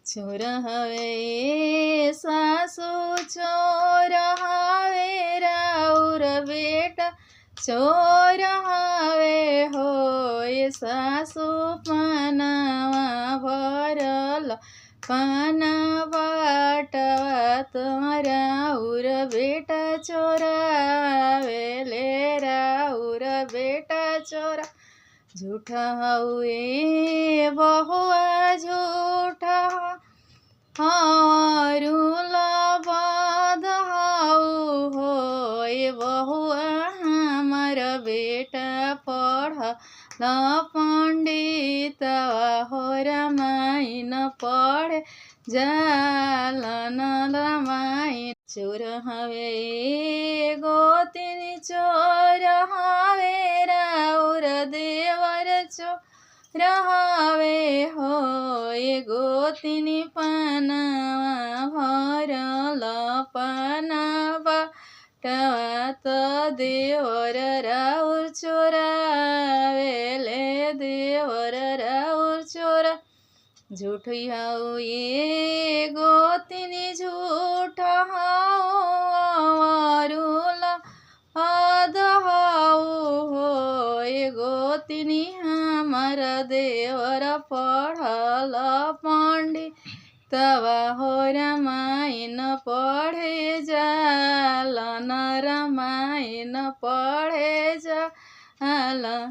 चोर हवे सासू चोर हवे राउर बेटा चोर हवे हो सासू पानवा भरल पाना बाटवा राउर बेटा चोरावे ले राउर बेटा चोरा झूठा हुए बहुआ झूठा हारुला बाध हाउ हो बहुआ हमार बेटा पढ़ल पंडित हो रामायण पढ़े जालन रामायण चोर हवे गोतिनी चोर हवे राउर देवर चोर हवे हो गोतिनी पानवा भरल पानवा टवात देवर राउर चोरावे ले देवर राउर चोरा झूठी हाउ ये गोतिनी झूठा हाउला आद हाउ हो गोतिनी हमार देवर पढ़ल पंडितवा हो रामायण पढ़े जालन रामायण पढ़े जालन।